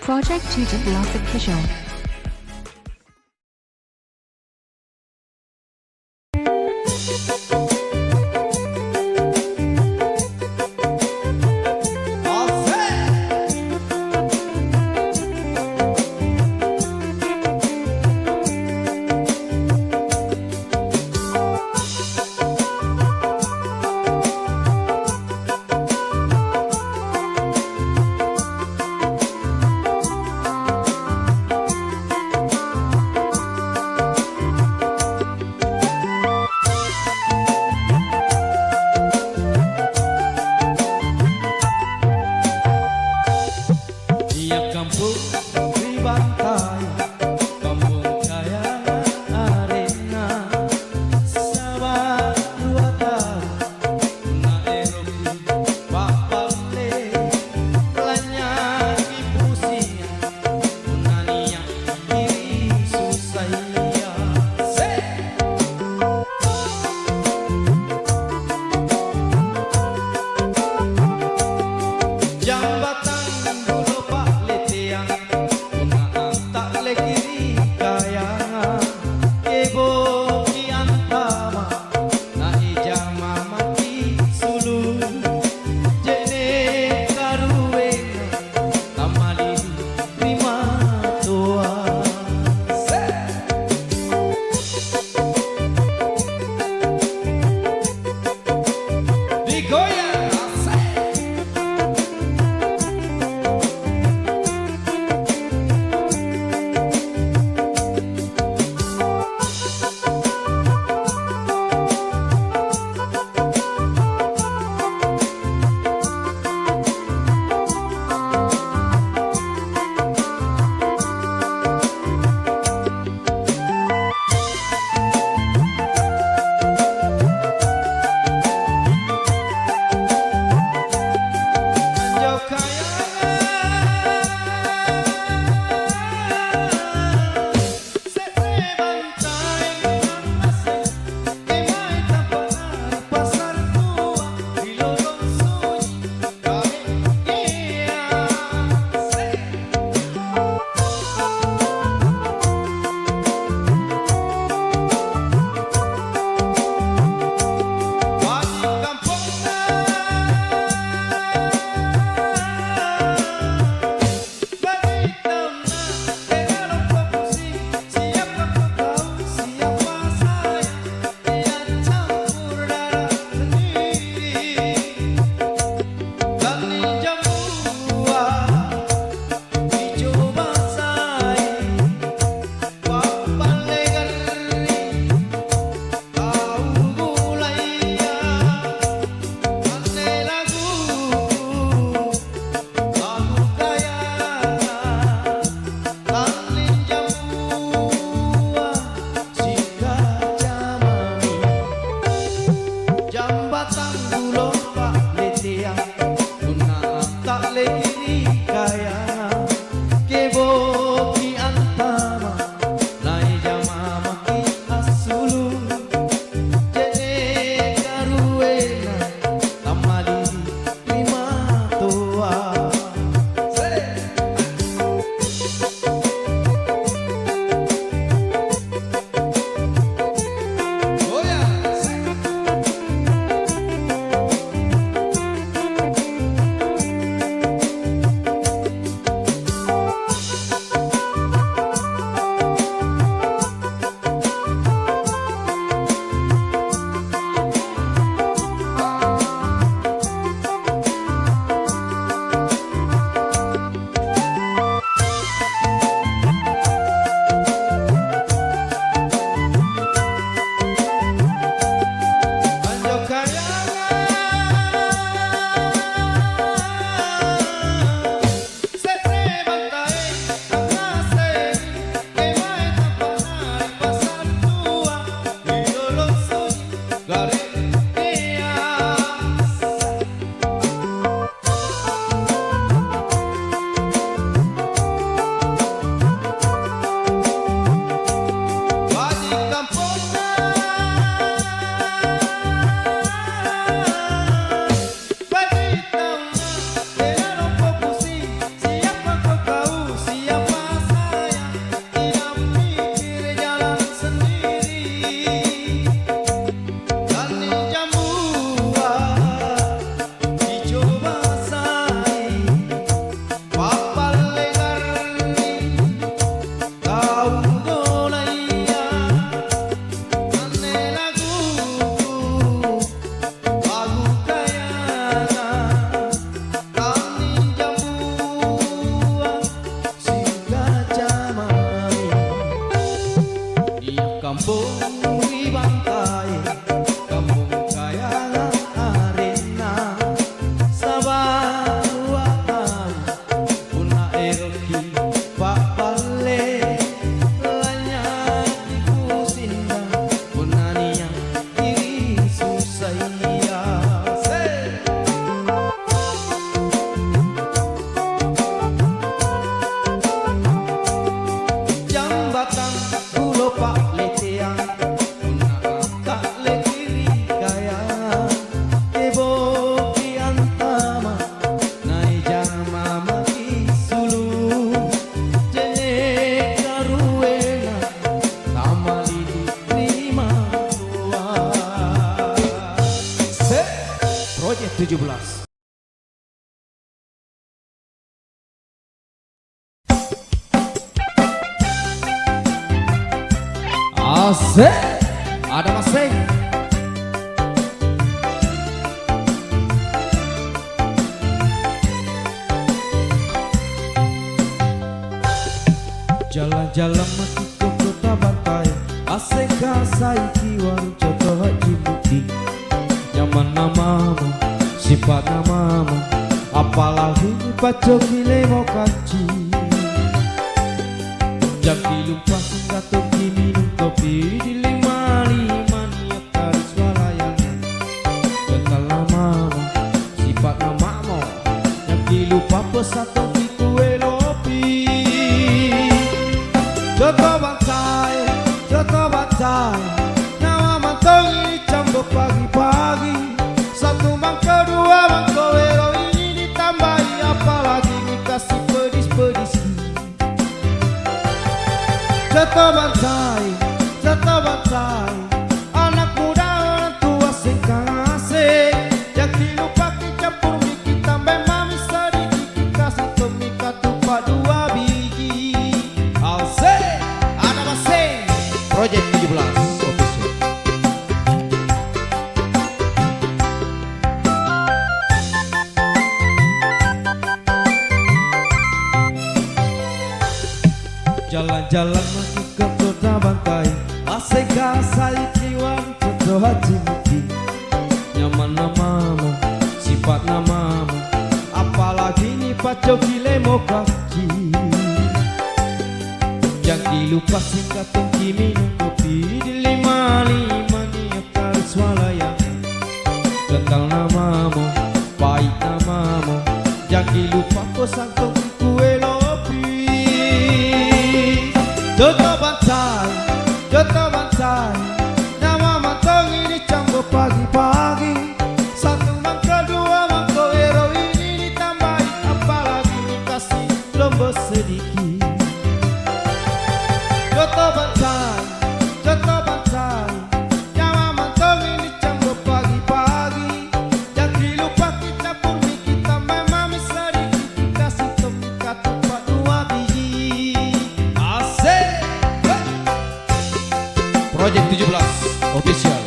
Project Tutor Official. Project 17. Asik, ada masing. Jalan-jalan mati ke kota Bantai, asik saiki warung coto Haji Mukti. Nyaman namamu, sifat namamu, apalagi paco gile mau kaji. Jaki lupa singgato minum kopi di 55 niat taris walayangan. Kental namamu, sifat namamu, jaki lupa pesato di kue lopi. Joto Bantai, nyawa mantong ini cambuk pagi-pagi. Satu mangkok, dua mangkok, wero ini ditambahi, apalagi dikasih pedis-pedis. Joto Bantai, anak muda orang tua sing kasih. Jangan lupa dicampur miki tambah mami sedikit, dikasih temika tupak 2 biji. Asik, ada masing. Project 17 official. Jalan-jalan lagi ke kota Bantai, asik saiki warung coto Haji Mukti. Nyaman namamu, sifat namamu, apalagi nih paco gile mau kaji. Jangan lupa singkat tengki minum kopi di 55 niat taris walayangan. Kental namamu, pahit namamu, jangan lupa pesan tengki kue lopi. Joto Bantai, nama mantong ini campur pagi-pagi. Satu mangkok, dua mangkok, wero ini ditambahi, apalagi dikasih lombok sedikit. Joto Bantai, nama mantong ini campur pagi-pagi. Jangan lupa kita pun kita mami sedikit, dikasih topika tupak 2 biji. Asik. Project 17 official.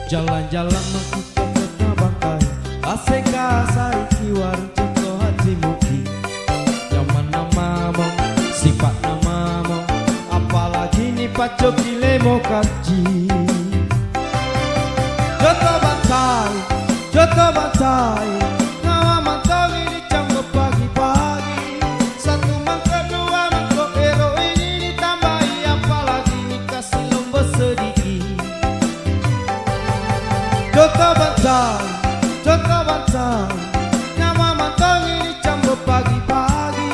Jalan-jalan mati ke kota Bantai, asik saiki warung coto Haji Mukti. Nyaman namamu, sifat namamu, apalagi nih paco gile mau kaji. Joto Bantai, nama mantong ini campur pagi-pagi. Satu mangkok, dua mangkok, wero ini ditambahi, apalagi dikasih lombok sedikit. Joto Bantai, nama mantong ini campur pagi-pagi.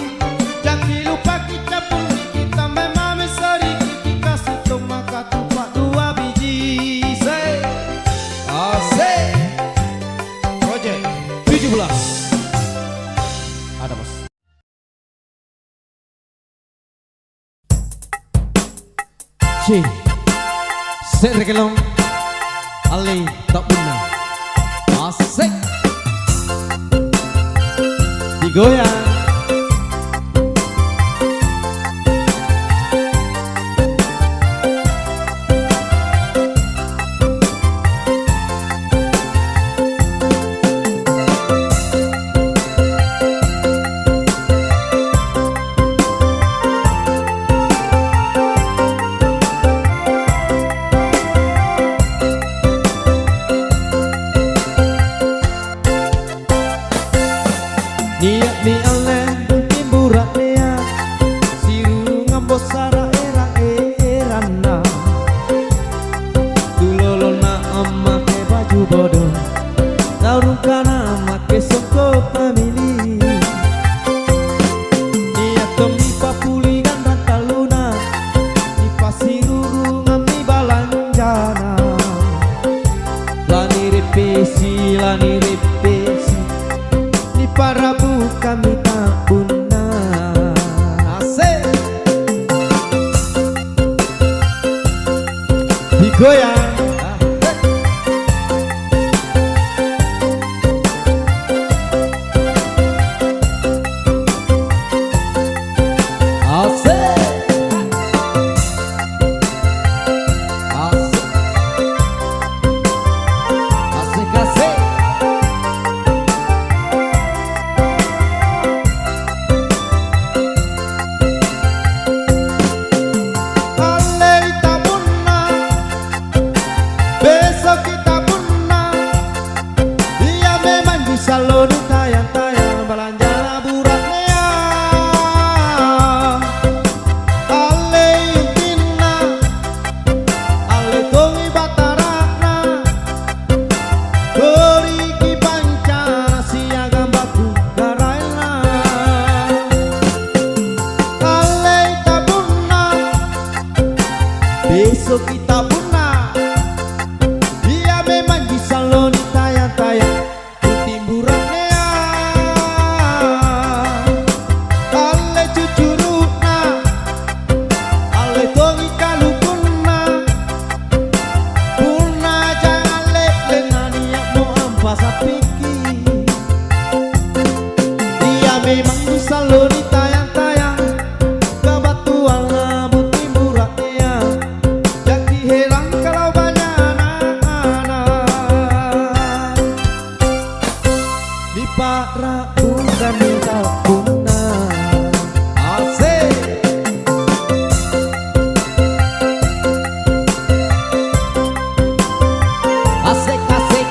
Jangan lupa kita pun kita memang sedikit, dikasih tomaka tupak 2 biji. Asik. Project 17. Ada mas. C. Sergelong Ali tak benar. Asik. Digoyang. Niat mi Allah besok kita punah. Dia memang bisa lo ditayang-tayang timburannya ale cucuruna ale tongi kalukuna puna jangan lenani yang mau ampas apiki. Dia memang bisa lo ditayang-tayang kebatuan labu timburannya jadi heran kalau banyak anak-anak di para bukan minta punah. Asik asik asik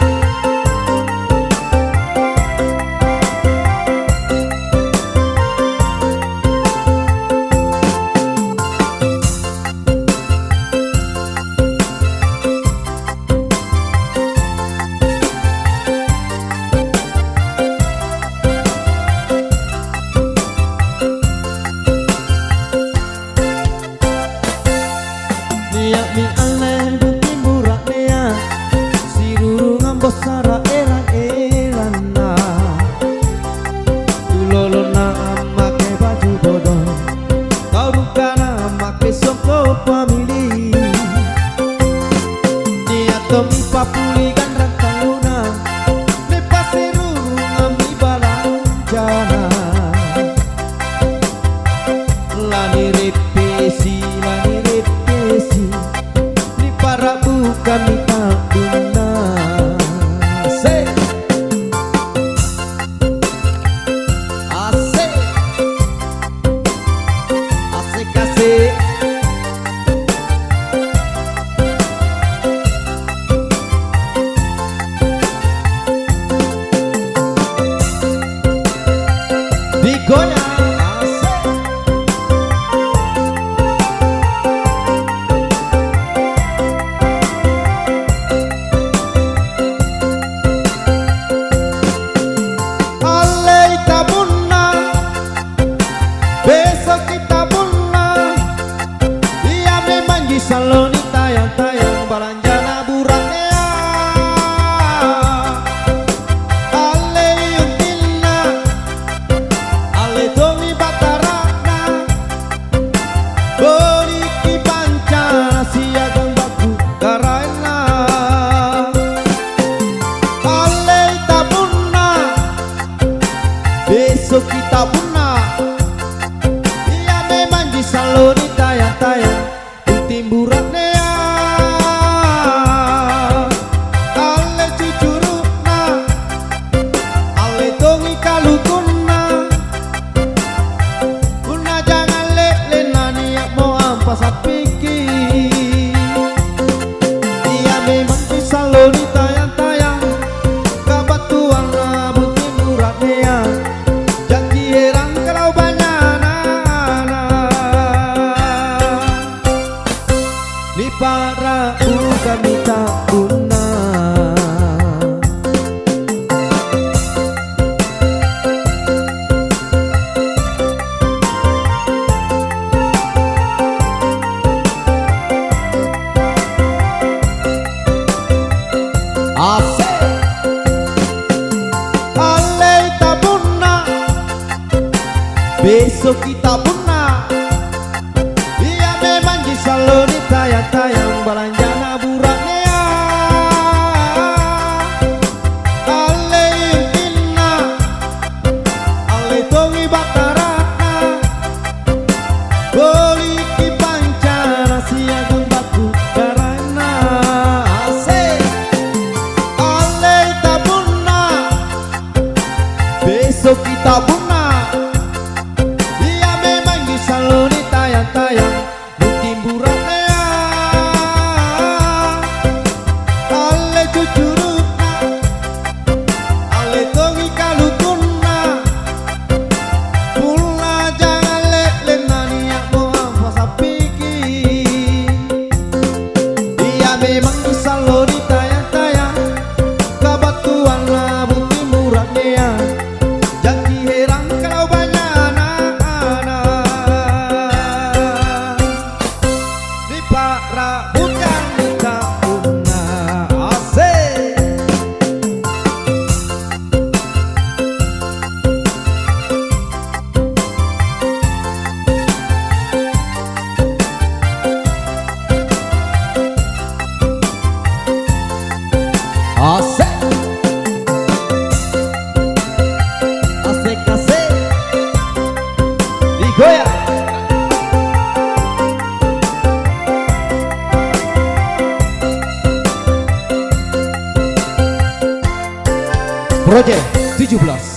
niat mi ale butim buraknya si ruru ngambos sara eran-erana tulolona make baju bodoh kau rukana make soko family niat tomi papuli kan rantang luna ne pasti ruru ngambi balanjana lani repesi ni para bukan minta guna. Asik asik asik asik digoyang. Besok kita punah. Dia memang bisa lo ditayang-tayang balanjana burannya ale yuntina ale domi batarana boliki pancana siagang baku karena ale tabuna besok kita punah. Salo ditayang-tayang timburannya ale cucuruna ale tongi kalukuna una jangan lenani yang mau ampas apiki. Dia memang bisa lo ditayang-tayang kabatuan labu timburannya jadi heran kalau banyak di para bukan minta punah. Asik ale tabuna besok kita punah. Dia memang bisa lo ditayang-tayang balanjana burannya ale yuntina ale tongi batarana boliki pancana siagang baku karena asik ale tabuna besok kita punah. Dia memang bisa lo ditayang-tayang timburannya Goyang. Project 17.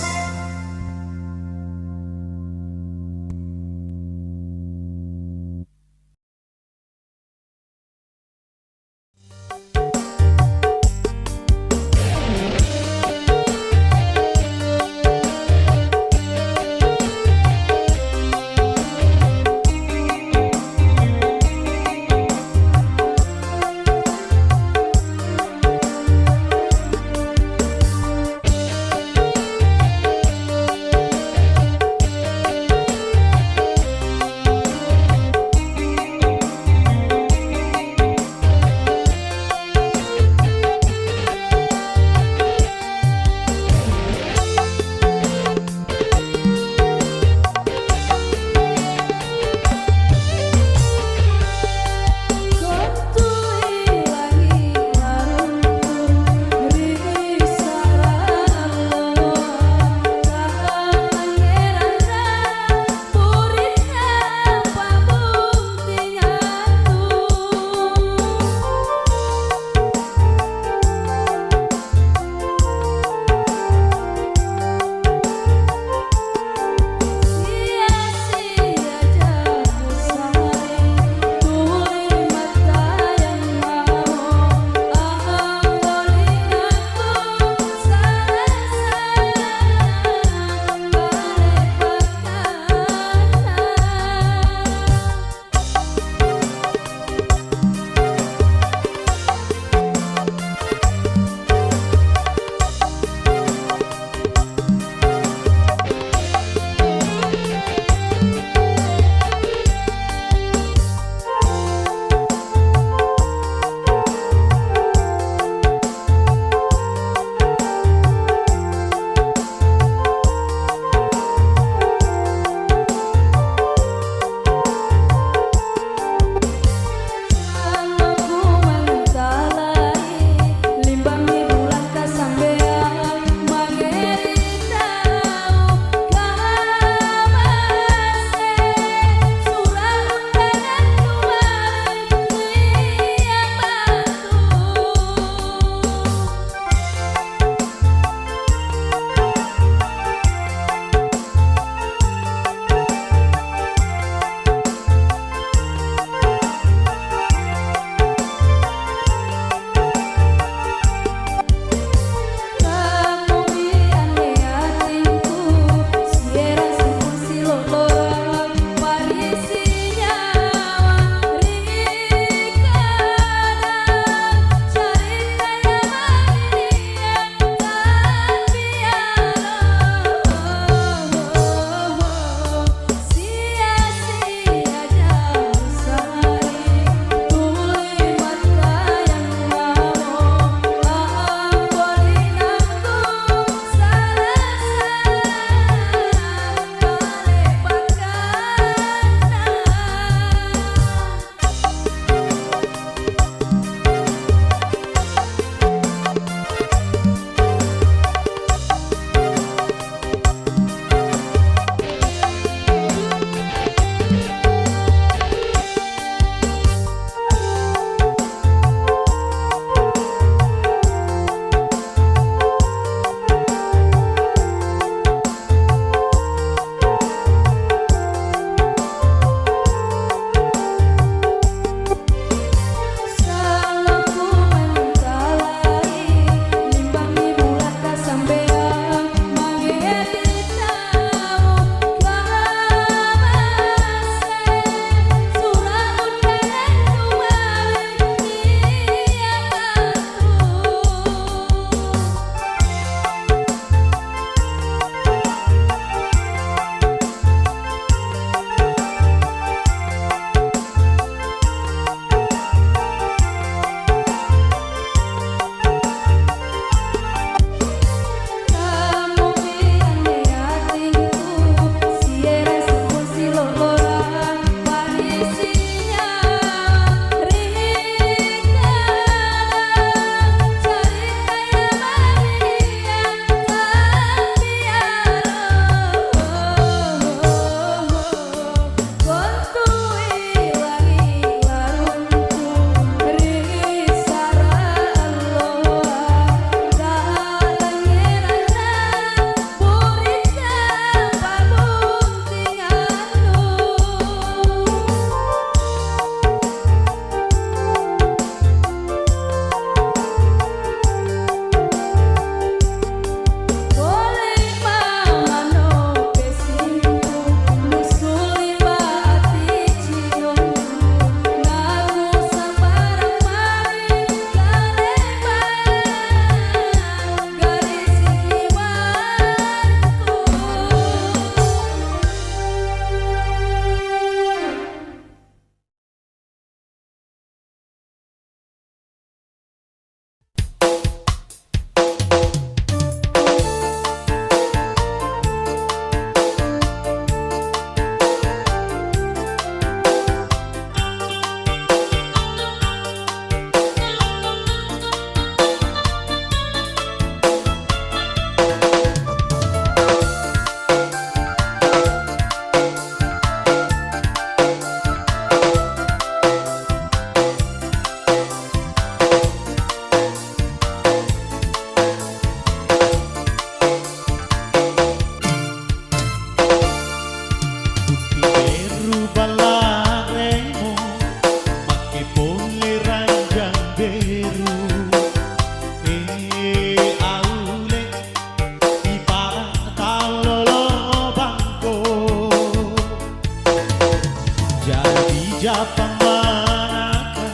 Japang manaka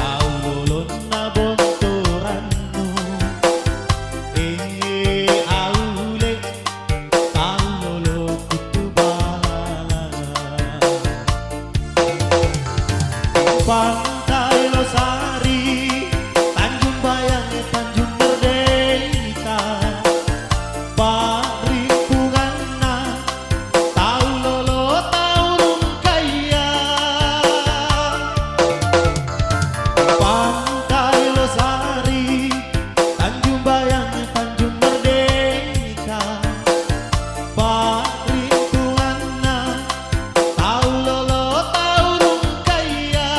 au lolon na bontoranno aule au lolo kutubala Pantai Losari Tanjung Bayang Tanjung Merdeka Parimpunganna tau lolo tau rungkaya Pantai Losari Tanjung Bayang Tanjung Merdeka Parimpunganna tau lolo tau rungkaya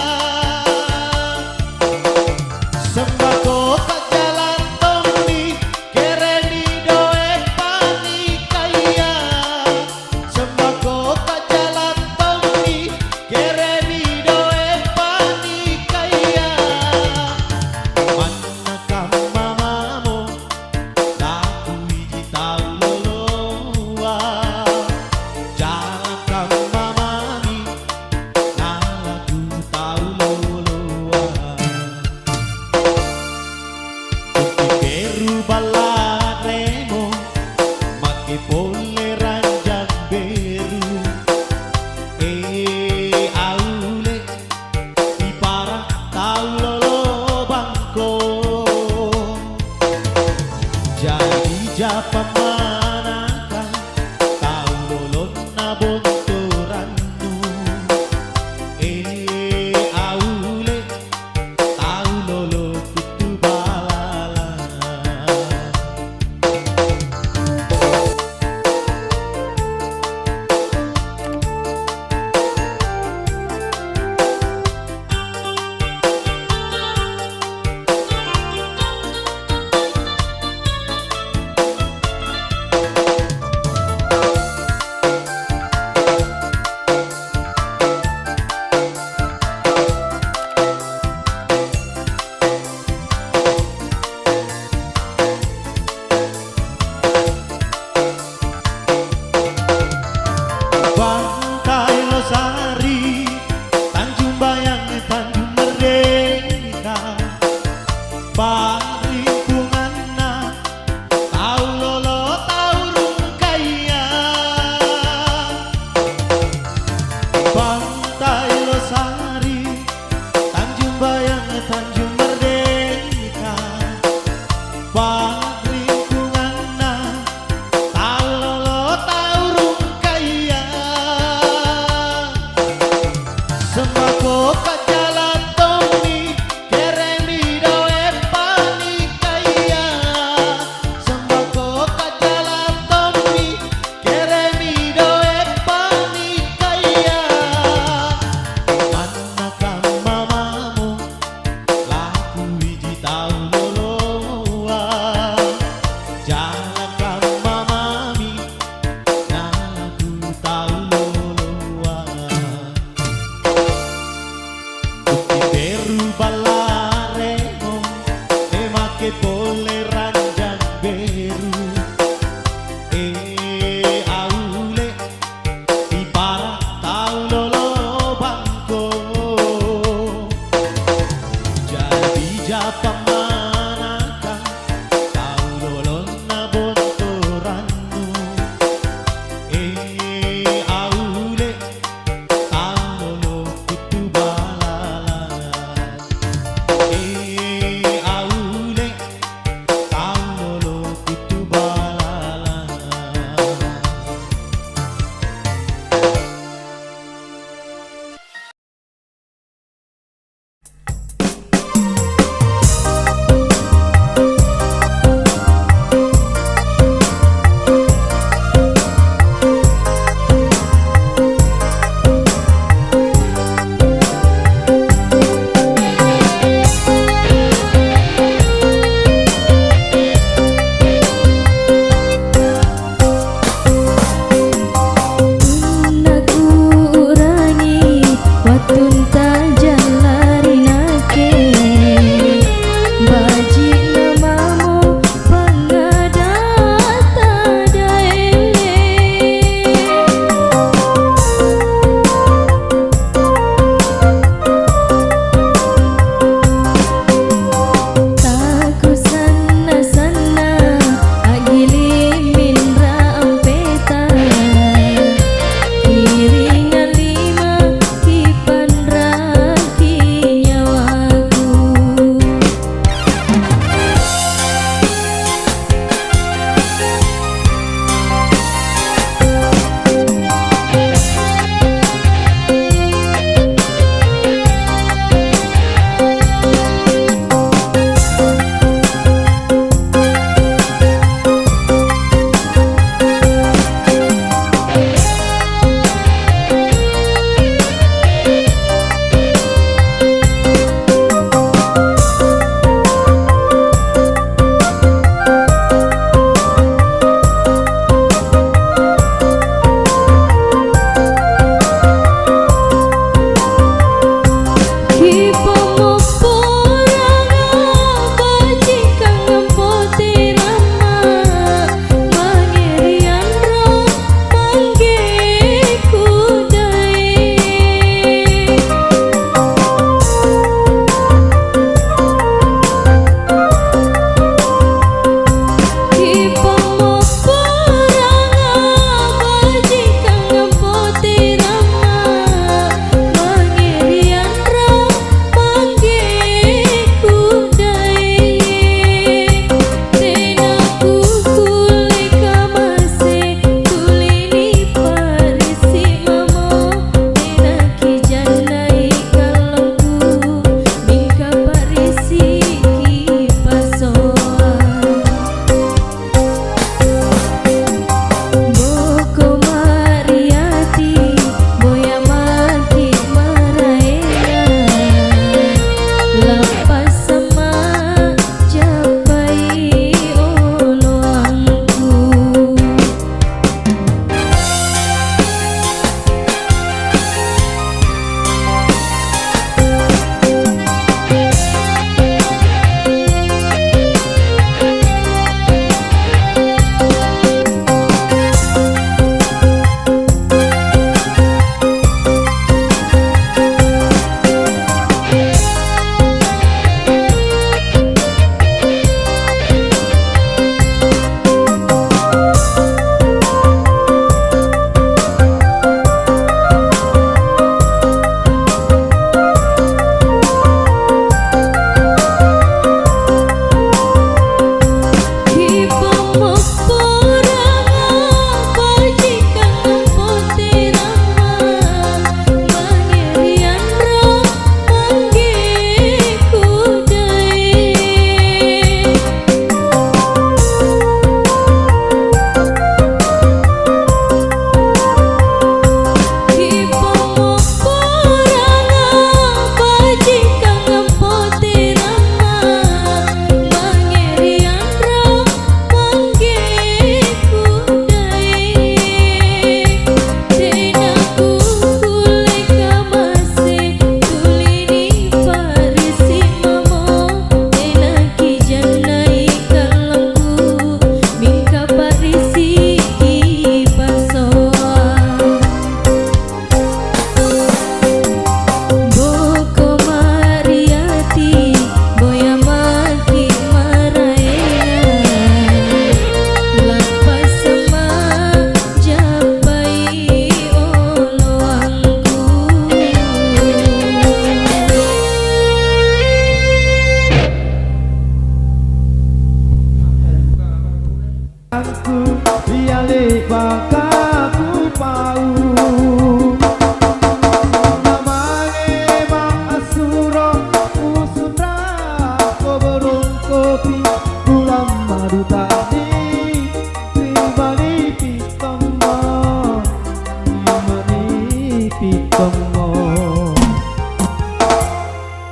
songo.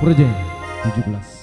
Proyek 17